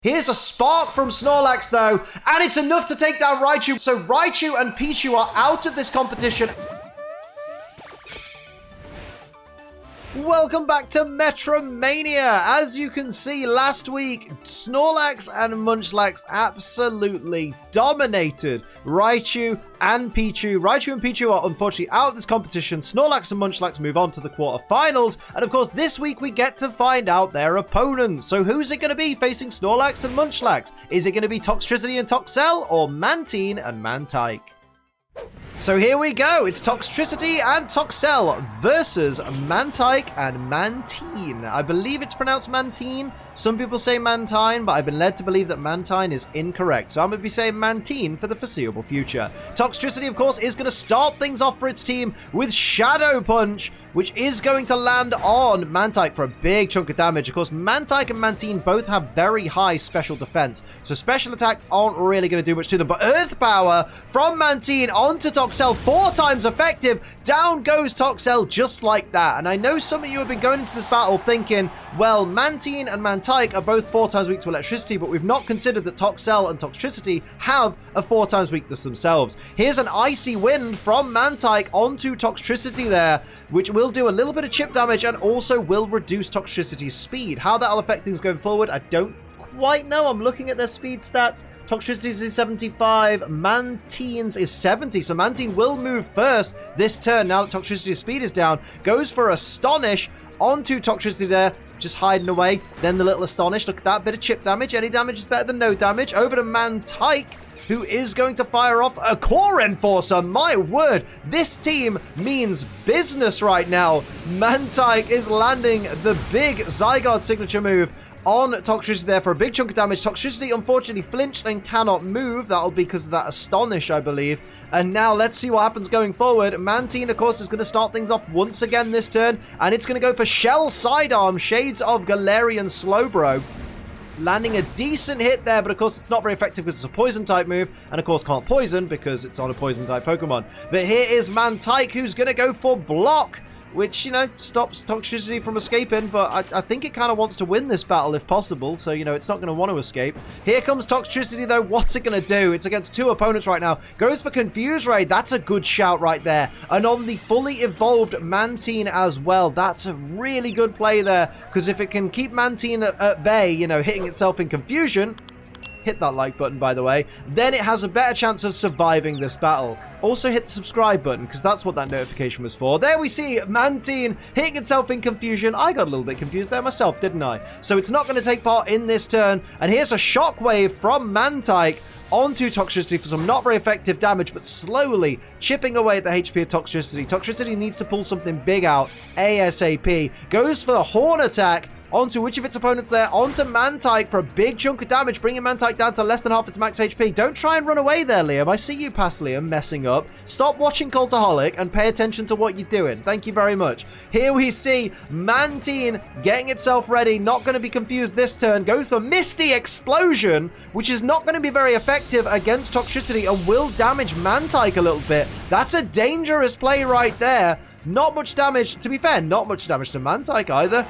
Here's a spark from Snorlax though, and it's enough to take down Raichu. So Raichu and Pichu are out of this competition. Welcome back to MetroMania. As you can see, last week, Snorlax and Munchlax absolutely dominated Raichu and Pichu. Raichu and Pichu are unfortunately out of this competition. Snorlax and Munchlax move on to the quarterfinals. And of course, this week we get to find out their opponents. So who's it going to be facing Snorlax and Munchlax? Is it going to be Toxtricity and Toxel or Mantine and Mantyke? So here we go, it's Toxtricity and Toxel versus Mantyke and Mantine. I believe it's pronounced Mantine. Some people say Mantine, but I've been led to believe that Mantine is incorrect. So I'm going to be saying Mantine for the foreseeable future. Toxtricity, of course, is going to start things off for its team with Shadow Punch, which is going to land on Mantyke for a big chunk of damage. Of course, Mantyke and Mantine both have very high special defense, so special attacks aren't really going to do much to them. But Earth Power from Mantine onto Toxel, 4 times effective. Down goes Toxel just like that. And I know some of you have been going into this battle thinking, well, Mantine and Mantyke are both 4 times weak to electricity, but we've not considered that Toxel and Toxtricity have a 4 times weakness themselves. Here's an Icy Wind from Mantyke onto Toxtricity there, which will do a little bit of chip damage and also will reduce Toxtricity's speed. How that'll affect things going forward, I don't quite know. I'm looking at their speed stats. Toxtricity's is 75, Mantine's is 70, so Mantine will move first this turn now that Toxtricity's speed is down. Goes for Astonish onto Toxtricity there, just hiding away. Then the little Astonish, look at that, bit of chip damage. Any damage is better than no damage. Over to Mantyke, who is going to fire off a Core Enforcer. My word, this team means business right now. Mantyke is landing the big Zygarde signature move on Toxtricity there for a big chunk of damage. Toxtricity unfortunately flinched and cannot move. That'll be because of that Astonish, I believe. And now let's see what happens going forward. Mantine, of course, is going to start things off once again this turn. And it's going to go for Shell Sidearm, Shades of Galarian Slowbro. Landing a decent hit there, but of course it's not very effective because it's a poison type move, and of course can't poison because it's on a poison type Pokemon. But here is Mantyke, who's going to go for Block, which, you know, stops Toxtricity from escaping, but I think it kind of wants to win this battle if possible, so, you know, it's not going to want to escape. Here comes Toxtricity, though. What's it going to do? It's against 2 opponents right now. Goes for Confuse Ray. That's a good shout right there. And on the fully evolved Mantine as well, that's a really good play there, because if it can keep Mantine at bay, you know, hitting itself in confusion, hit that like button, by the way, then it has a better chance of surviving this battle. Also hit the subscribe button, because that's what that notification was for. There we see Mantine hitting itself in confusion. I got a little bit confused there myself, didn't I? So it's not going to take part in this turn. And here's a Shockwave from Mantyke onto Toxtricity for some not very effective damage, but slowly chipping away at the HP of Toxtricity. Toxtricity needs to pull something big out ASAP. Goes for a Horn Attack onto which of its opponents there? Onto Mantyke for a big chunk of damage, bringing Mantyke down to less than half its max HP. Don't try and run away there, Liam. I see you past Liam messing up. Stop watching Cultaholic and pay attention to what you're doing. Thank you very much. Here we see Mantine getting itself ready. Not going to be confused this turn. Goes for Misty Explosion, which is not going to be very effective against Toxtricity and will damage Mantyke a little bit. That's a dangerous play right there. Not much damage. To be fair, not much damage to Mantyke either.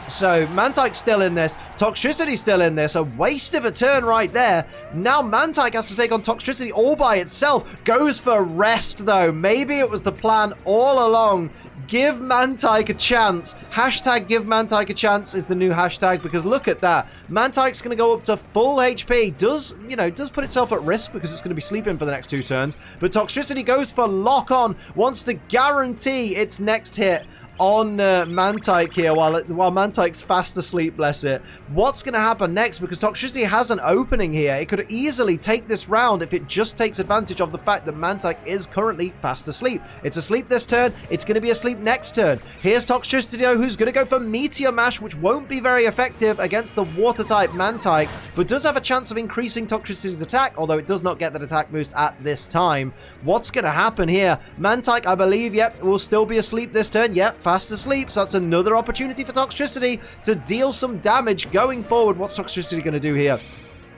So Mantyke's still in this. Toxtricity's still in this. A waste of a turn right there. Now Mantyke has to take on Toxtricity all by itself. Goes for Rest, though. Maybe it was the plan all along. Give Mantyke a chance. Hashtag give Mantyke a chance is the new hashtag, because look at that. Mantyke's going to go up to full HP. Does put itself at risk because it's going to be sleeping for the next 2 turns. But Toxtricity goes for Lock On. Wants to guarantee its next hit on Mantyke here while Mantyke's fast asleep, bless it. What's going to happen next? Because Toxtricity has an opening here. It could easily take this round if it just takes advantage of the fact that Mantyke is currently fast asleep. It's asleep this turn. It's going to be asleep next turn. Here's Toxtricity, who's going to go for Meteor Mash, which won't be very effective against the water-type Mantyke, but does have a chance of increasing Toxtricity's attack, although it does not get that attack boost at this time. What's going to happen here? Mantyke, I believe, yep, will still be asleep this turn. Yep, fast asleep, so that's another opportunity for Toxtricity to deal some damage going forward. What's Toxtricity going to do here?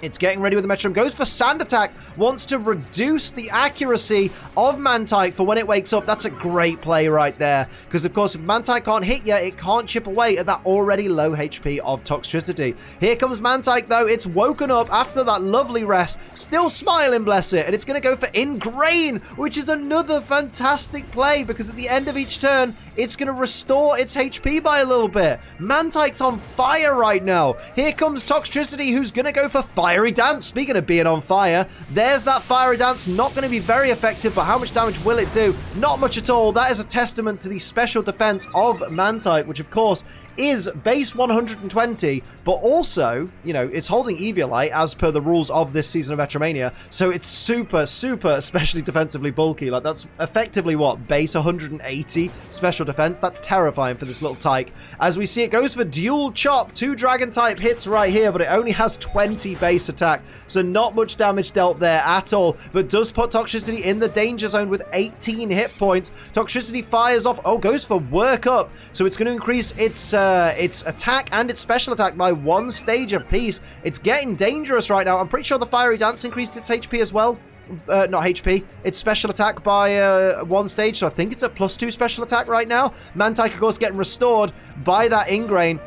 It's getting ready with the Metronome. Goes for Sand Attack. Wants to reduce the accuracy of Mantyke for when it wakes up. That's a great play right there. Because, of course, if Mantyke can't hit you, it can't chip away at that already low HP of Toxtricity. Here comes Mantyke, though. It's woken up after that lovely rest. Still smiling, bless it. And it's going to go for Ingrain, which is another fantastic play. Because at the end of each turn, it's going to restore its HP by a little bit. Mantyke's on fire right now. Here comes Toxtricity, who's going to go for Fiery Dance. Speaking of being on fire, there's that Fiery Dance. Not going to be very effective, but how much damage will it do? Not much at all. That is a testament to the special defense of Mantyke, which, of course, is base 120, but also, you know, it's holding Eviolite as per the rules of this season of MetroMania, so it's super, especially defensively bulky. Like, that's effectively what? Base 180 special defense? That's terrifying for this little tyke. As we see, it goes for Dual Chop. 2 Dragon type hits right here, but it only has 20 base attack, so not much damage dealt there at all, but does put Toxtricity in the danger zone with 18 hit points. Toxtricity fires off, goes for Work Up, so it's going to increase its attack and its special attack by 1 stage apiece. It's getting dangerous right now. I'm pretty sure the Fiery Dance increased its HP as well. Not HP, its special attack by 1 stage, so I think it's a +2 special attack right now. Mantyke, of course, getting restored by that Ingrain.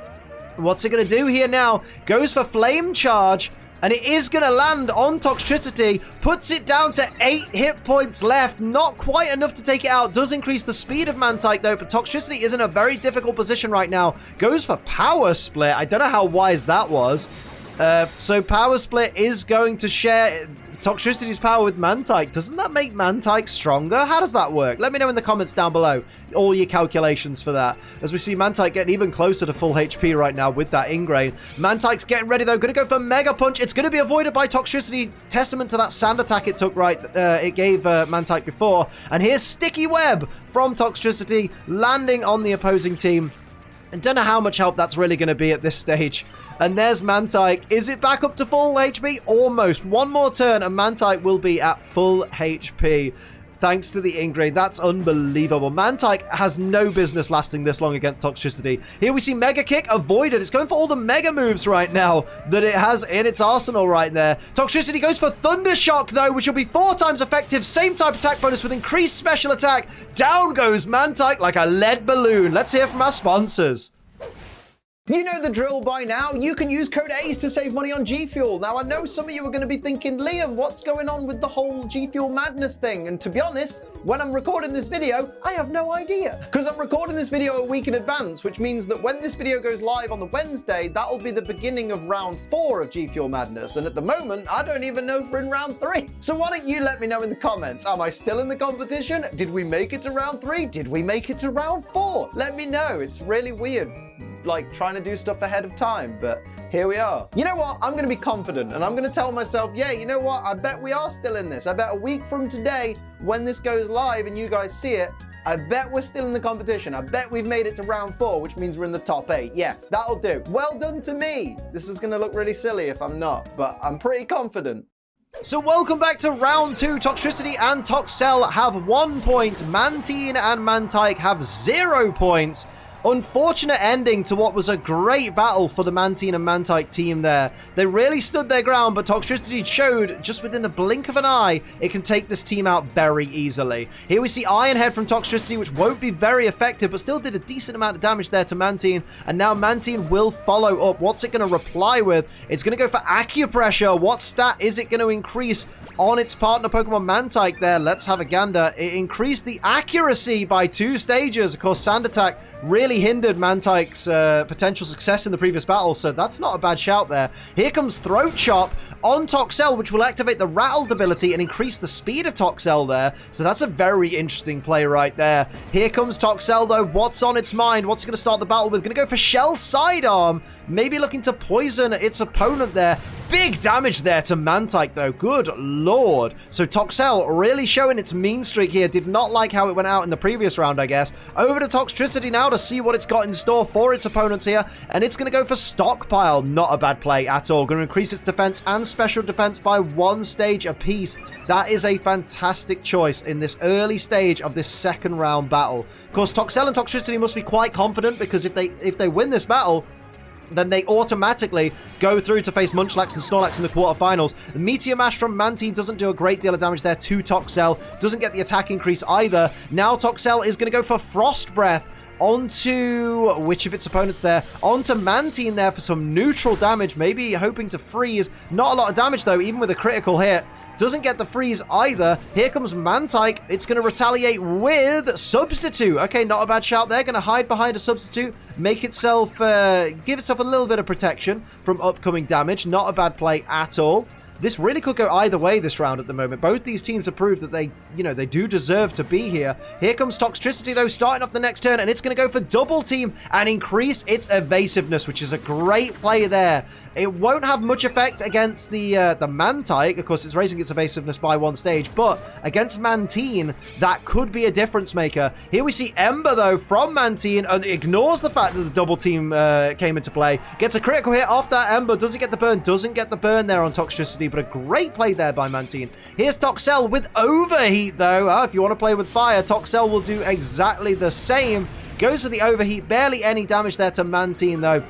What's it going to do here now? Goes for Flame Charge, and it is going to land on Toxtricity. Puts it down to 8 hit points left. Not quite enough to take it out. Does increase the speed of Mantyke, though, but Toxtricity is in a very difficult position right now. Goes for Power Split. I don't know how wise that was. So Power Split is going to share Toxtricity's power with Mantyke. Doesn't that make Mantyke stronger? How does that work? Let me know in the comments down below all your calculations for that. As we see Mantyke getting even closer to full HP right now with that Ingrain. Mantyke's getting ready, though. Going to go for Mega Punch. It's going to be avoided by Toxtricity. Testament to that Sand Attack it took right. It gave Mantyke before. And here's Sticky Web from Toxtricity landing on the opposing team. I don't know how much help that's really going to be at this stage. And there's Mantyke. Is it back up to full HP? Almost. One more turn and Mantyke will be at full HP. Thanks to the Ingrain. That's unbelievable. Mantyke has no business lasting this long against Toxtricity. Here we see Mega Kick avoided. It's going for all the Mega moves right now that it has in its arsenal right there. Toxtricity goes for Thunder Shock, though, which will be 4 times effective. Same type attack bonus with increased special attack. Down goes Mantyke like a lead balloon. Let's hear from our sponsors. You know the drill by now. You can use code ACE to save money on G Fuel. Now, I know some of you are going to be thinking, Liam, what's going on with the whole G Fuel madness thing? And to be honest, when I'm recording this video, I have no idea. Because I'm recording this video a week in advance, which means that when this video goes live on the Wednesday, that'll be the beginning of round 4 of G Fuel madness. And at the moment, I don't even know if we're in round 3. So why don't you let me know in the comments? Am I still in the competition? Did we make it to round 3? Did we make it to round 4? Let me know. It's really weird, like trying to do stuff ahead of time, but here we are. You know what? I'm going to be confident and I'm going to tell myself, yeah, you know what? I bet we are still in this. I bet a week from today, when this goes live and you guys see it, I bet we're still in the competition. I bet we've made it to round 4, which means we're in the top 8. Yeah, that'll do. Well done to me. This is going to look really silly if I'm not, but I'm pretty confident. So welcome back to round 2. Toxtricity and Toxel have 1 point. Mantine and Mantyke have 0 points. Unfortunate ending to what was a great battle for the Mantine and Mantyke team there. They really stood their ground, but Toxtricity showed just within the blink of an eye, it can take this team out very easily. Here we see Iron Head from Toxtricity, which won't be very effective, but still did a decent amount of damage there to Mantine. And now Mantine will follow up. What's it going to reply with? It's going to go for Acupressure. What stat is it going to increase on its partner Pokemon Mantyke there? Let's have a gander. It increased the accuracy by 2 stages. Of course, Sand Attack really hindered Mantyke's potential success in the previous battle, so that's not a bad shout there. Here comes Throat Chop on Toxel, which will activate the Rattled ability and increase the speed of Toxel there, so that's a very interesting play right there. Here comes Toxel, though. What's on its mind? What's it going to start the battle with? Going to go for Shell Sidearm, maybe looking to poison its opponent there. Big damage there to Mantyke, though. Good lord. So Toxel really showing its mean streak here. Did not like how it went out in the previous round, I guess. Over to Toxtricity now to see what it's got in store for its opponents here. And it's going to go for Stockpile. Not a bad play at all. Going to increase its defense and special defense by 1 stage apiece. That is a fantastic choice in this early stage of this second round battle. Of course, Toxel and Toxtricity must be quite confident, because if they win this battle, then they automatically go through to face Munchlax and Snorlax in the quarterfinals. The Meteor Mash from Mantine doesn't do a great deal of damage there to Toxel. Doesn't get the attack increase either. Now Toxel is going to go for Frost Breath onto which of its opponents there? Onto Mantine there for some neutral damage, maybe hoping to freeze. Not a lot of damage though, even with a critical hit. Doesn't get the freeze either. Here comes Mantyke. It's going to retaliate with Substitute. Okay, not a bad shout there. Going to hide behind a Substitute. Make itself, give itself a little bit of protection from upcoming damage. Not a bad play at all. This really could go either way this round at the moment. Both these teams have proved that they, they do deserve to be here. Here comes Toxtricity, though, starting off the next turn, and it's going to go for Double Team and increase its evasiveness, which is a great play there. It won't have much effect against the Mantyke. Of course, it's raising its evasiveness by one stage, but against Mantine, that could be a difference maker. Here we see Ember, though, from Mantine, and ignores the fact that the Double Team came into play. Gets a critical hit off that Ember. Does it get the burn? Doesn't get the burn there on Toxtricity, but a great play there by Mantine. Here's Toxel with Overheat, though. If you want to play with fire, Toxel will do exactly the same. Goes for the Overheat. Barely any damage there to Mantine, though.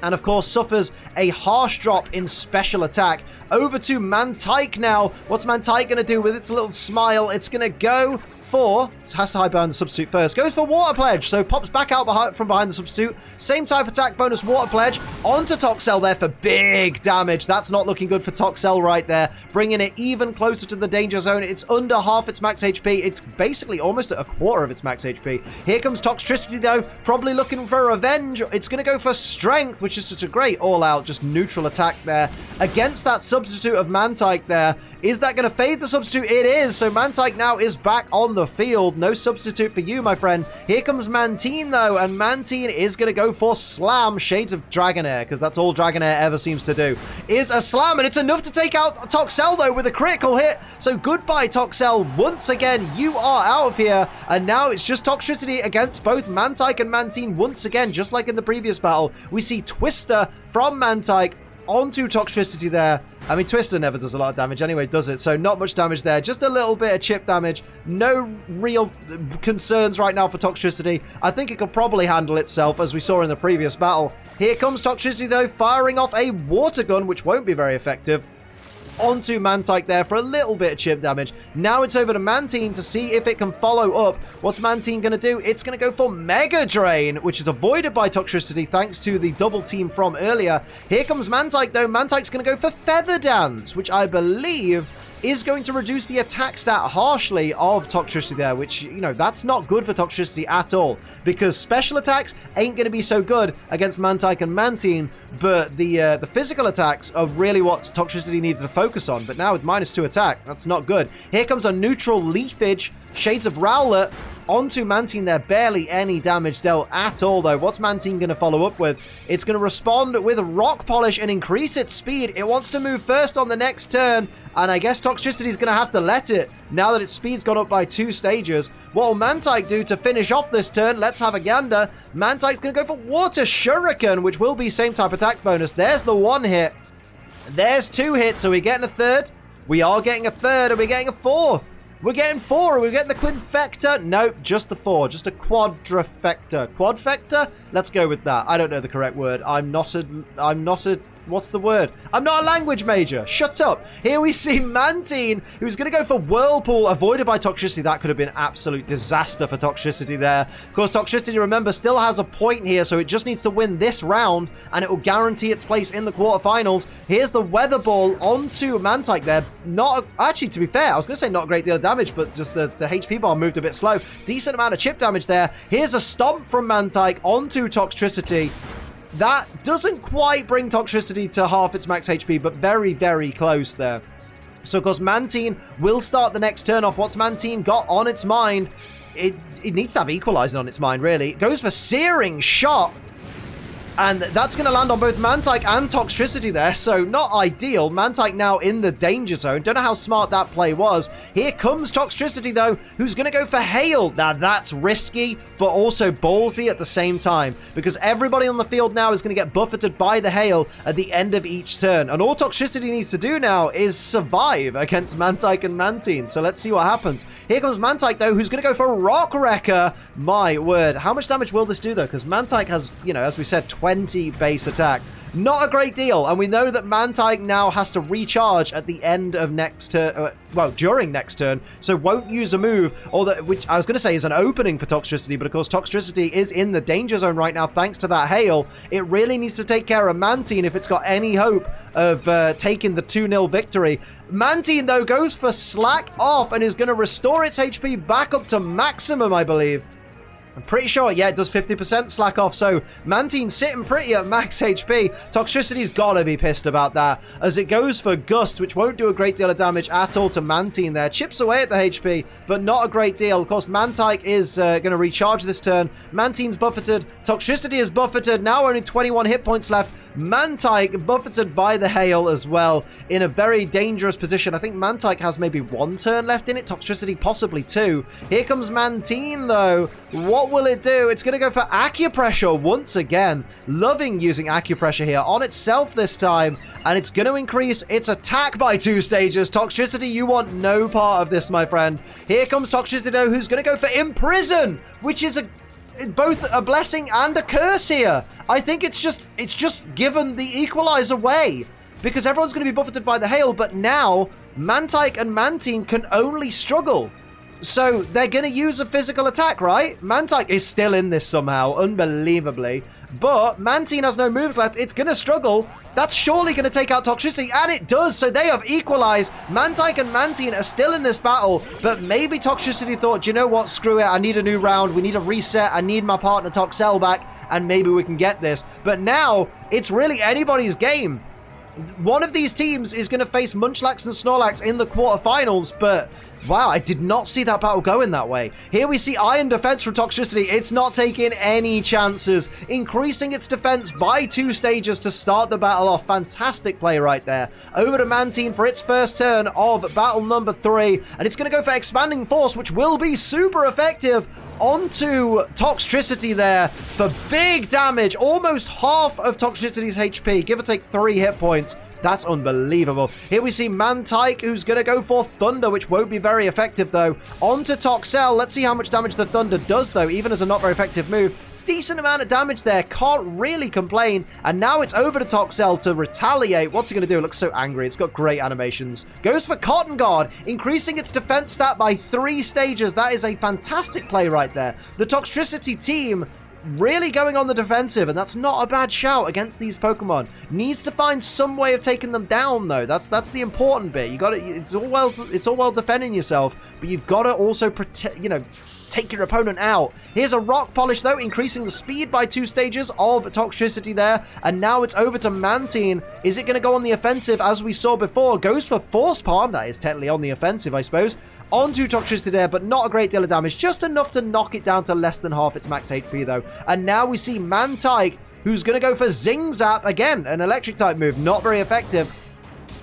And of course suffers a harsh drop in special attack. Over to Mantyke now. What's Mantyke going to do with its little smile? It's going to go for... has to hide behind the Substitute first. Goes for Water Pledge. So pops back out from behind the Substitute. Same type attack bonus Water Pledge. Onto Toxel there for big damage. That's not looking good for Toxel right there. Bringing it even closer to the danger zone. It's under half its max HP. It's basically almost at a quarter of its max HP. Here comes Toxtricity though. Probably looking for revenge. It's going to go for Strength, which is just a great all-out, just neutral attack there. Against that Substitute of Mantyke there. Is that going to fade the Substitute? It is. So Mantyke now is back on the field. No Substitute for you, my friend. Here comes Mantine, though, and Mantine is going to go for Slam. Shades of Dragonair, because that's all Dragonair ever seems to do. Is a Slam, and it's enough to take out Toxel, though, with a critical hit. So goodbye, Toxel. Once again, you are out of here, and now it's just Toxtricity against both Mantyke and Mantine once again, just like in the previous battle. We see Twister from Mantyke onto Toxtricity there. I mean, Twister never does a lot of damage anyway, does it? So not much damage there. Just a little bit of chip damage. No real concerns right now for Toxtricity. I think it could probably handle itself, as we saw in the previous battle. Here comes Toxtricity, though, firing off a Water Gun, which won't be very effective. Onto Mantyke there for a little bit of chip damage. Now it's over to Mantine to see if it can follow up. What's Mantine going to do? It's going to go for Mega Drain, which is avoided by Toxtricity thanks to the double team from earlier. Here comes Mantyke, though. Mantyke's going to go for Feather Dance, which I believe is going to reduce the attack stat harshly of Toxtricity there, which, that's not good for Toxtricity at all, because special attacks ain't going to be so good against Mantyke and Mantine, but the physical attacks are really what Toxtricity needed to focus on. But now with -2 attack, that's not good. Here comes a neutral Leafage, Shades of Rowlet, onto Mantine there. Barely any damage dealt at all, though. What's Mantine going to follow up with? It's going to respond with Rock Polish and increase its speed. It wants to move first on the next turn, and I guess Toxtricity is going to have to let it now that its speed's gone up by 2 stages. What will Mantyke do to finish off this turn? Let's have a gander. Mantyke's going to go for Water Shuriken, which will be same type attack bonus. There's the 1 hit. There's 2 hits. Are we getting a third? We are getting a third. Are we getting a fourth? We're getting 4. Are we getting the Quinfector? Nope, just the 4. Just a Quadrifector. Quadfector? Let's go with that. I don't know the correct word. I'm not a what's the word? I'm not a language major. Shut up. Here we see Mantine, who's going to go for Whirlpool, avoided by Toxtricity. That could have been absolute disaster for Toxtricity there. Of course, Toxtricity, remember, still has a point here, so it just needs to win this round, and it will guarantee its place in the quarterfinals. Here's the Weather Ball onto Mantyke there. Actually, to be fair, I was going to say not a great deal of damage, but just the HP bar moved a bit slow. Decent amount of chip damage there. Here's a Stomp from Mantyke onto Toxtricity. That doesn't quite bring Toxtricity to half its max HP, but very, very close there. So, of course, Mantine will start the next turn off. What's Mantine got on its mind? It needs to have Equalizing on its mind, really. It goes for Searing Shot. And that's going to land on both Mantyke and Toxtricity there, so not ideal. Mantyke now in the danger zone. Don't know how smart that play was. Here comes Toxtricity, though, who's going to go for Hail. Now, that's risky, but also ballsy at the same time, because everybody on the field now is going to get buffeted by the Hail at the end of each turn. And all Toxtricity needs to do now is survive against Mantyke and Mantine. So let's see what happens. Here comes Mantyke, though, who's going to go for Rock Wrecker. My word. How much damage will this do, though? Because Mantyke has, as we said, 20 base attack. Not a great deal, and we know that Mantyke now has to recharge at the end of next turn, well, during next turn, so won't use a move, which I was going to say is an opening for Toxtricity, but of course Toxtricity is in the danger zone right now thanks to that hail. It really needs to take care of Mantine if it's got any hope of taking the 2-0 victory. Mantine, though, goes for Slack Off and is going to restore its HP back up to maximum, I believe. I'm pretty sure, yeah, it does 50% slack off, so Mantine's sitting pretty at max HP. Toxtricity's gotta be pissed about that, as it goes for Gust, which won't do a great deal of damage at all to Mantine there. Chips away at the HP, but not a great deal. Of course, Mantyke is going to recharge this turn. Mantine's buffeted. Toxtricity is buffeted. Now only 21 hit points left. Mantyke buffeted by the hail as well, in a very dangerous position. I think Mantyke has maybe 1 turn left in it. Toxtricity possibly 2. Here comes Mantine, though. What will it do? It's going to go for Acupressure once again. Loving using Acupressure here on itself this time. And it's going to increase its attack by 2 stages. Toxtricity, you want no part of this, my friend. Here comes Toxtricity, though, who's going to go for Imprison, which is both a blessing and a curse here. I think it's just given the equalizer away, because everyone's going to be buffeted by the hail, but now Mantyke and Mantine can only struggle. So they're going to use a physical attack, right? Mantyke is still in this somehow, unbelievably. But Mantine has no moves left. It's going to struggle. That's surely going to take out Toxtricity, and it does. So they have equalized. Mantyke and Mantine are still in this battle, but maybe Toxtricity thought, do you know what? Screw it. I need a new round. We need a reset. I need my partner Toxel back, and maybe we can get this. But now it's really anybody's game. One of these teams is going to face Munchlax and Snorlax in the quarterfinals, but wow, I did not see that battle going that way. Here we see Iron Defense from Toxtricity. It's not taking any chances, increasing its defense by 2 stages to start the battle off. Fantastic play right there. Over to Mantine for its first turn of battle number 3, and it's going to go for Expanding Force, which will be super effective onto Toxtricity there for big damage. Almost half of Toxtricity's HP, give or take 3 hit points. That's unbelievable. Here we see Mantyke, who's going to go for Thunder, which won't be very effective, though. Onto Toxel. Let's see how much damage the Thunder does, though, even as a not very effective move. Decent amount of damage there. Can't really complain. And now it's over to Toxel to retaliate. What's he going to do? It looks so angry. It's got great animations. Goes for Cotton Guard, increasing its defense stat by 3 stages. That is a fantastic play right there. The Toxtricity team really going on the defensive, and that's not a bad shout against these Pokemon. Needs to find some way of taking them down, though. That's the important bit. You got to, it's all well defending yourself, but you've got to also protect, take your opponent out. Here's a Rock Polish, though, increasing the speed by 2 stages of Toxtricity there. And now it's over to Mantine. Is it going to go on the offensive as we saw before? Goes for Force Palm. That is technically on the offensive, I suppose. Onto Toxtricity there, but not a great deal of damage. Just enough to knock it down to less than half its max HP, though. And now we see Mantyke, who's going to go for Zing Zap. Again, an electric type move. Not very effective.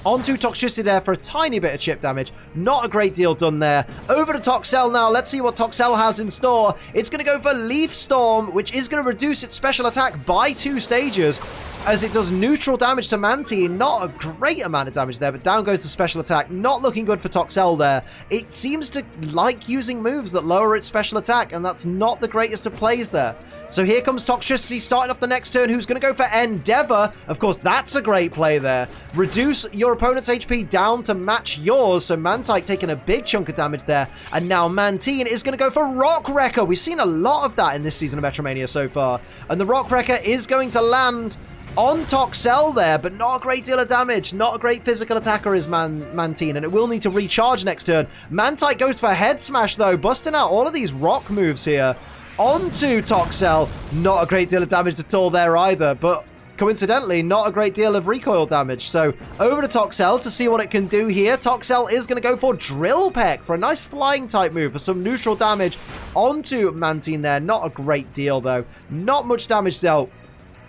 Onto Toxtricity there for a tiny bit of chip damage. Not a great deal done there. Over to Toxel now. Let's see what Toxel has in store. It's going to go for Leaf Storm, which is going to reduce its special attack by 2 stages, as it does neutral damage to Mantine. Not a great amount of damage there, but down goes the special attack. Not looking good for Toxel there. It seems to like using moves that lower its special attack, and that's not the greatest of plays there. So here comes Toxtricity starting off the next turn, who's going to go for Endeavor. Of course, that's a great play there. Reduce your opponent's HP down to match yours. So Mantyke taking a big chunk of damage there. And now Mantine is going to go for Rock Wrecker. We've seen a lot of that in this season of Metromania so far. And the Rock Wrecker is going to land on Toxel there, but not a great deal of damage. Not a great physical attacker is Mantine, and it will need to recharge next turn. Mantyke goes for Head Smash, though, busting out all of these rock moves here. Onto Toxel. Not a great deal of damage at all there either, but coincidentally, not a great deal of recoil damage. So over to Toxel to see what it can do here. Toxel is going to go for Drill Peck for a nice flying type move for some neutral damage onto Mantine there. Not a great deal, though. Not much damage dealt.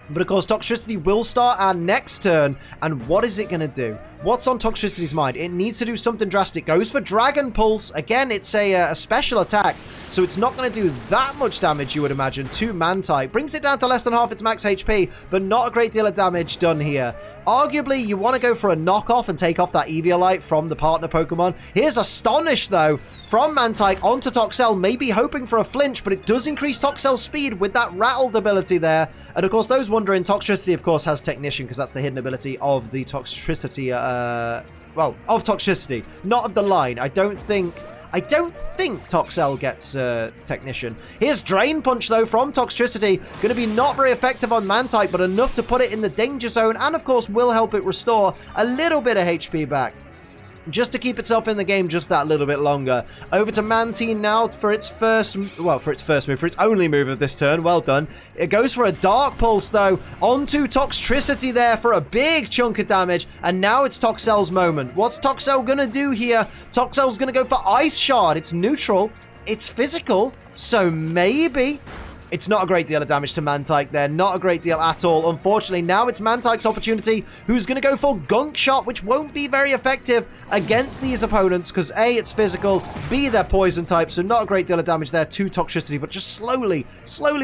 But of course, Toxtricity will start our next turn. And what is it going to do? What's on Toxtricity's mind? It needs to do something drastic. Goes for Dragon Pulse. Again, it's a special attack, so it's not going to do that much damage, you would imagine, to Mantyke. Brings it down to less than half its max HP, but not a great deal of damage done here. Arguably, you want to go for a knockoff and take off that Eviolite from the partner Pokemon. Here's Astonish, though, from Mantyke onto Toxel, maybe hoping for a flinch, but it does increase Toxel's speed with that rattled ability there. And of course, those wondering, Toxtricity, of course, has Technician, because that's the hidden ability of the Toxtricity, well, of Toxtricity, not of the line. I don't think Toxel gets Technician. Here's Drain Punch, though, from Toxtricity. Going to be not very effective on Mantyke, but enough to put it in the danger zone, and of course will help it restore a little bit of HP back, just to keep itself in the game just that little bit longer. Over to Mantine now for its only move of this turn. Well done. It goes for a Dark Pulse, though, onto Toxtricity there for a big chunk of damage, and now it's Toxel's moment. What's Toxel gonna do here? Toxel's gonna go for Ice Shard. It's neutral, it's physical, so maybe... It's not a great deal of damage to Mantyke there. Not a great deal at all. Unfortunately, now it's Mantyke's opportunity, who's going to go for Gunk Shot, which won't be very effective against these opponents because A, it's physical, B, they're poison type, so not a great deal of damage there to Toxtricity, but just slowly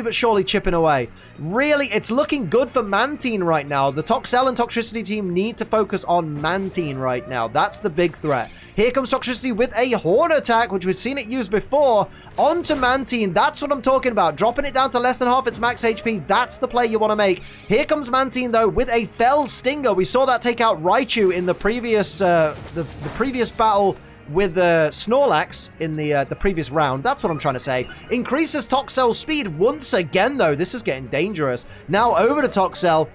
but surely chipping away. Really, it's looking good for Mantine right now. The Toxel and Toxtricity team need to focus on Mantine right now. That's the big threat. Here comes Toxtricity with a Horn Attack, which we've seen it use before, onto Mantine. That's what I'm talking about. Dropping it down to less than half its max HP. That's the play you want to make. Here comes Mantine, though, with a Fell Stinger. We saw that take out Raichu in the previous the previous battle with Snorlax in the previous round. That's what I'm trying to say. Increases Toxel's speed once again, though. This is getting dangerous. Now over to Toxel,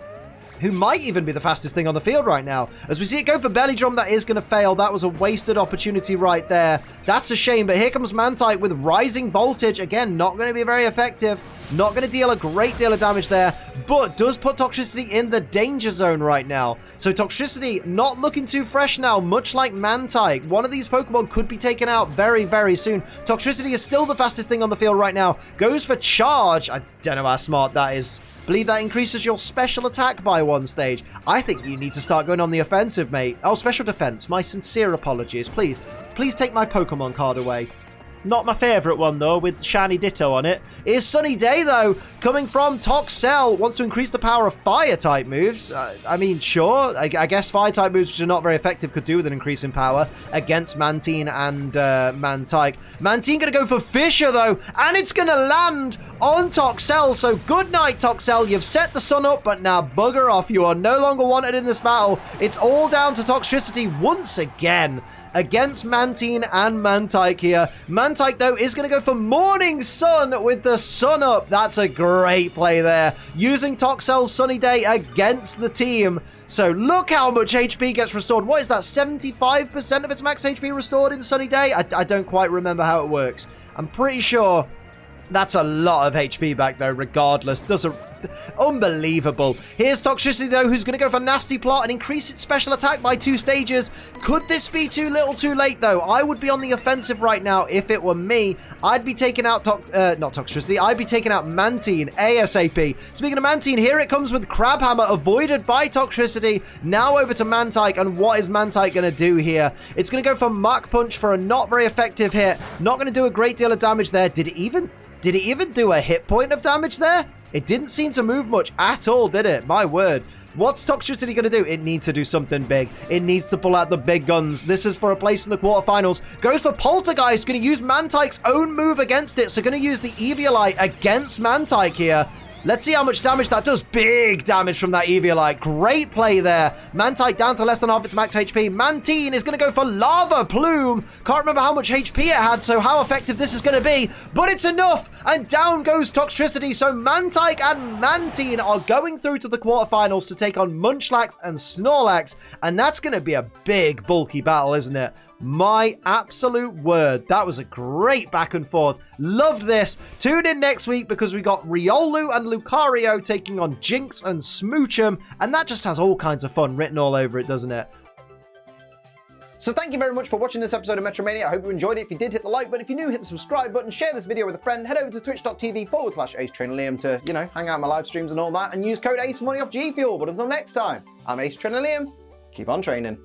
who might even be the fastest thing on the field right now. As we see it go for Belly Drum, that is going to fail. That was a wasted opportunity right there. That's a shame, but here comes Mantyke with Rising Voltage. Again, not going to be very effective. Not going to deal a great deal of damage there, but does put Toxtricity in the danger zone right now. So Toxtricity not looking too fresh now, much like Mantyke. One of these Pokemon could be taken out very, very soon. Toxtricity is still the fastest thing on the field right now. Goes for Charge. I don't know how smart that is. Believe that increases your special attack by one stage. I think you need to start going on the offensive, mate. Oh, special defense. My sincere apologies. Please take my Pokemon card away. Not my favourite one, though, with shiny Ditto on it. Is Sunny Day, though, coming from Toxel. Wants to increase the power of Fire-type moves. I mean, sure. I guess Fire-type moves, which are not very effective, could do with an increase in power against Mantine and Mantyke. Mantine going to go for Fissure, though, and it's going to land on Toxel. So good night, Toxel. You've set the sun up, but now bugger off. You are no longer wanted in this battle. It's all down to Toxtricity once again against Mantine and Mantyke here. Mantyke, though, is going to go for Morning Sun with the sun up. That's a great play there. Using Toxel's Sunny Day against the team. So look how much HP gets restored. What is that? 75% of its max HP restored in Sunny Day? I don't quite remember how it works. I'm pretty sure that's a lot of HP back, though, regardless. Does a... Unbelievable. Here's Toxtricity, though, who's going to go for Nasty Plot and increase its special attack by 2 stages. Could this be too little too late, though? I would be on the offensive right now if it were me. I'd be taking out not Toxtricity. I'd be taking out Mantine ASAP. Speaking of Mantine, here it comes with Crab Hammer, avoided by Toxtricity. Now over to Mantyke, and what is Mantyke going to do here? It's going to go for Mach Punch for a not very effective hit. Not going to do a great deal of damage there. Did it even do a hit point of damage there? It didn't seem to move much at all, did it? My word. What's Toxtricity going to do? It needs to do something big. It needs to pull out the big guns. This is for a place in the quarterfinals. Goes for Poltergeist. Going to use Mantyke's own move against it. So going to use the Eviolite against Mantyke here. Let's see how much damage that does. Big damage from that Eviolite. Great play there. Mantyke down to less than half its max HP. Mantine is going to go for Lava Plume. Can't remember how much HP it had, so how effective this is going to be. But it's enough. And down goes Toxtricity. So Mantyke and Mantine are going through to the quarterfinals to take on Munchlax and Snorlax. And that's going to be a big, bulky battle, isn't it? My absolute word. That was a great back and forth. Loved this. Tune in next week because we got Riolu and Lucario taking on Jynx and Smoochum, and that just has all kinds of fun written all over it, doesn't it? So thank you very much for watching this episode of MetroMania. I hope you enjoyed it. If you did, hit the like button. If you're new, hit the subscribe button. Share this video with a friend. Head over to twitch.tv/AceTrainerLiam to, hang out in my live streams and all that. And use code ACE for money off G Fuel. But until next time, I'm Ace Trainer Liam. Keep on training.